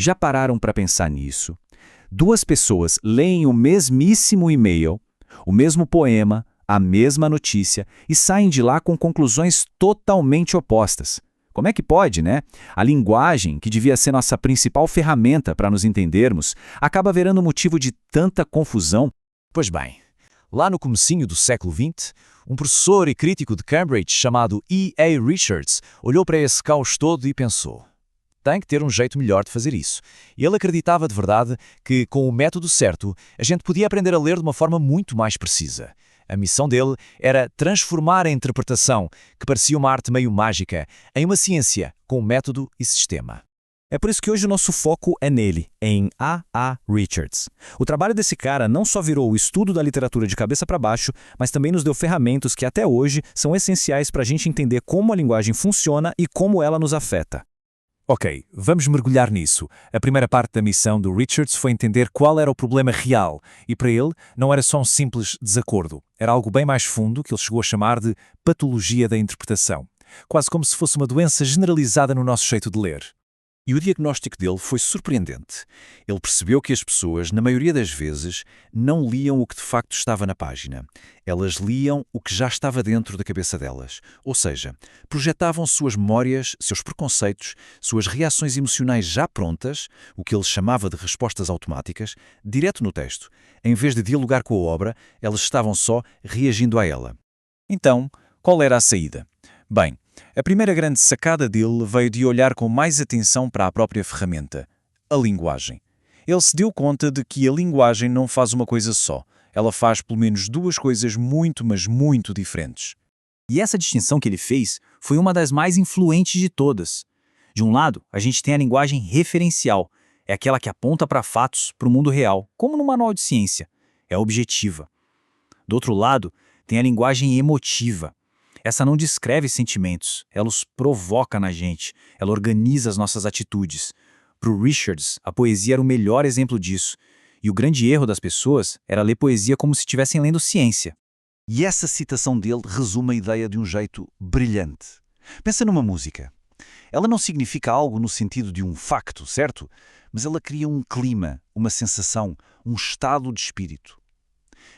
Já pararam para pensar nisso? Duas pessoas leem o mesmíssimo e-mail, o mesmo poema, a mesma notícia e saem de lá com conclusões totalmente opostas. Como é que pode, né? A linguagem, que devia ser nossa principal ferramenta para nos entendermos, acaba virando motivo de tanta confusão. Pois bem, lá no comecinho do século XX, um professor e crítico de Cambridge chamado E. A. Richards olhou para esse caos todo e pensou: tem que ter um jeito melhor de fazer isso. E ele acreditava de verdade que, com o método certo, a gente podia aprender a ler de uma forma muito mais precisa. A missão dele era transformar a interpretação, que parecia uma arte meio mágica, em uma ciência com método e sistema. É por isso que hoje o nosso foco é nele, em A. A. Richards. O trabalho desse cara não só virou o estudo da literatura de cabeça para baixo, mas também nos deu ferramentas que até hoje são essenciais para a gente entender como a linguagem funciona e como ela nos afeta. Ok, vamos mergulhar nisso. A primeira parte da missão do Richards foi entender qual era o problema real, e para ele não era só um simples desacordo. Era algo bem mais fundo que ele chegou a chamar de patologia da interpretação. Quase como se fosse uma doença generalizada no nosso jeito de ler. E o diagnóstico dele foi surpreendente. Ele percebeu que as pessoas, na maioria das vezes, não liam o que de facto estava na página. Elas liam o que já estava dentro da cabeça delas. Ou seja, projetavam suas memórias, seus preconceitos, suas reações emocionais já prontas, o que ele chamava de respostas automáticas, direto no texto. Em vez de dialogar com a obra, elas estavam só reagindo a ela. Então, qual era a saída? Bem, a primeira grande sacada dele veio de olhar com mais atenção para a própria ferramenta, a linguagem. Ele se deu conta de que a linguagem não faz uma coisa só. Ela faz pelo menos duas coisas muito, mas muito diferentes. E essa distinção que ele fez foi uma das mais influentes de todas. De um lado, a gente tem a linguagem referencial. É aquela que aponta para fatos, para o mundo real, como no manual de ciência. É objetiva. Do outro lado, tem a linguagem emotiva. Essa não descreve sentimentos, ela os provoca na gente, ela organiza as nossas atitudes. Para o Richards, a poesia era o melhor exemplo disso. E o grande erro das pessoas era ler poesia como se estivessem lendo ciência. E essa citação dele resume a ideia de um jeito brilhante. Pensa numa música. Ela não significa algo no sentido de um facto, certo? Mas ela cria um clima, uma sensação, um estado de espírito.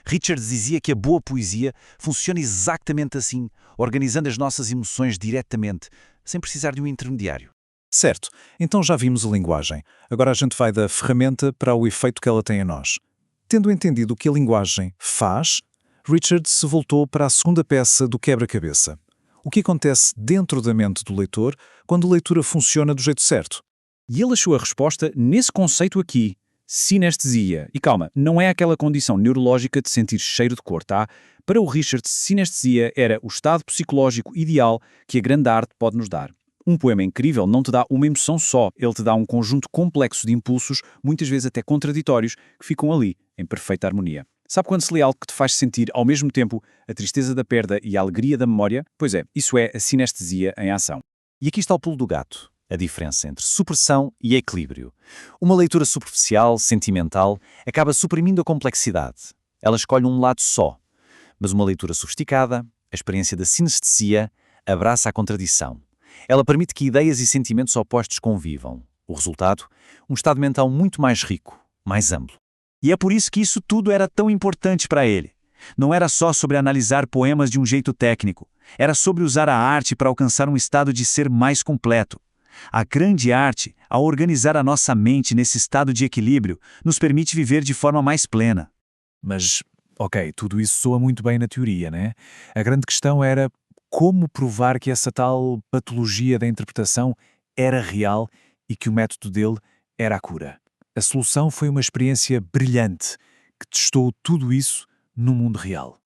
Richards dizia que a boa poesia funciona exatamente assim, organizando as nossas emoções diretamente, sem precisar de um intermediário. Certo, então já vimos a linguagem. Agora a gente vai da ferramenta para o efeito que ela tem em nós. Tendo entendido o que a linguagem faz, Richards se voltou para a segunda peça do quebra-cabeça. O que acontece dentro da mente do leitor quando a leitura funciona do jeito certo? E ele achou a resposta nesse conceito aqui. Sinestesia. E calma, não é aquela condição neurológica de sentir cheiro de cor, tá? Para o Richards, sinestesia era o estado psicológico ideal que a grande arte pode nos dar. Um poema incrível não te dá uma emoção só, ele te dá um conjunto complexo de impulsos, muitas vezes até contraditórios, que ficam ali, em perfeita harmonia. Sabe quando se lê algo que te faz sentir, ao mesmo tempo, a tristeza da perda e a alegria da memória? Pois é, isso é a sinestesia em ação. E aqui está o pulo do gato. A diferença entre supressão e equilíbrio. Uma leitura superficial, sentimental, acaba suprimindo a complexidade. Ela escolhe um lado só. Mas uma leitura sofisticada, a experiência da sinestesia, abraça a contradição. Ela permite que ideias e sentimentos opostos convivam. O resultado? Um estado mental muito mais rico, mais amplo. E é por isso que isso tudo era tão importante para ele. Não era só sobre analisar poemas de um jeito técnico. Era sobre usar a arte para alcançar um estado de ser mais completo. A grande arte, ao organizar a nossa mente nesse estado de equilíbrio, nos permite viver de forma mais plena. Mas, ok, tudo isso soa muito bem na teoria, né? A grande questão era como provar que essa tal patologia da interpretação era real e que o método dele era a cura. A solução foi uma experiência brilhante que testou tudo isso no mundo real.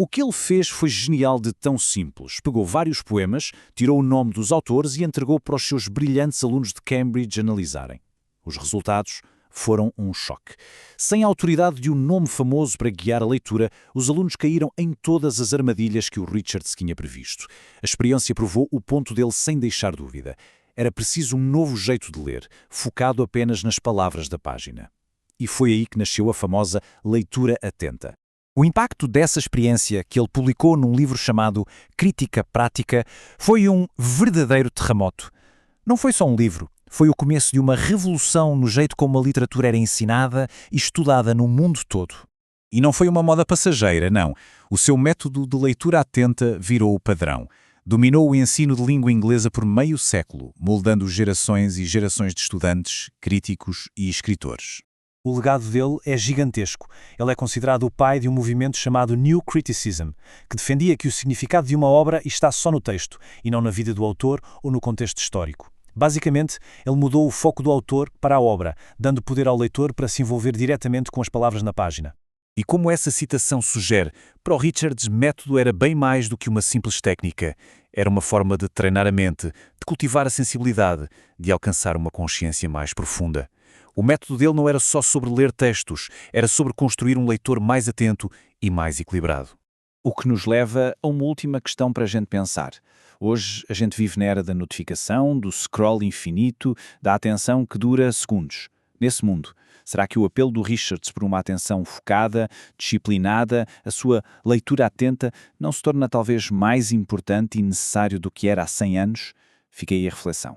O que ele fez foi genial de tão simples. Pegou vários poemas, tirou o nome dos autores e entregou para os seus brilhantes alunos de Cambridge analisarem. Os resultados foram um choque. Sem a autoridade de um nome famoso para guiar a leitura, os alunos caíram em todas as armadilhas que o Richards tinha previsto. A experiência provou o ponto dele sem deixar dúvida. Era preciso um novo jeito de ler, focado apenas nas palavras da página. E foi aí que nasceu a famosa leitura atenta. O impacto dessa experiência, que ele publicou num livro chamado Crítica Prática, foi um verdadeiro terremoto. Não foi só um livro, Foi o começo de uma revolução no jeito como a literatura era ensinada e estudada no mundo todo. E não foi uma moda passageira, não. O seu método de leitura atenta virou o padrão. Dominou o ensino de língua inglesa por meio século, moldando gerações e gerações de estudantes, críticos e escritores. O legado dele é gigantesco. Ele é considerado o pai de um movimento chamado New Criticism, que defendia que o significado de uma obra está só no texto, e não na vida do autor ou no contexto histórico. Basicamente, ele mudou o foco do autor para a obra, dando poder ao leitor para se envolver diretamente com as palavras na página. E como essa citação sugere, para o Richards, método era bem mais do que uma simples técnica. Era uma forma de treinar a mente, de cultivar a sensibilidade, de alcançar uma consciência mais profunda. O método dele não era só sobre ler textos, era sobre construir um leitor mais atento e mais equilibrado. O que nos leva a uma última questão para a gente pensar. Hoje a gente vive na era da notificação, do scroll infinito, da atenção que dura segundos. Nesse mundo, será que o apelo do Richards por uma atenção focada, disciplinada, a sua leitura atenta, não se torna talvez mais importante e necessário do que era há 100 anos? Fica aí a reflexão.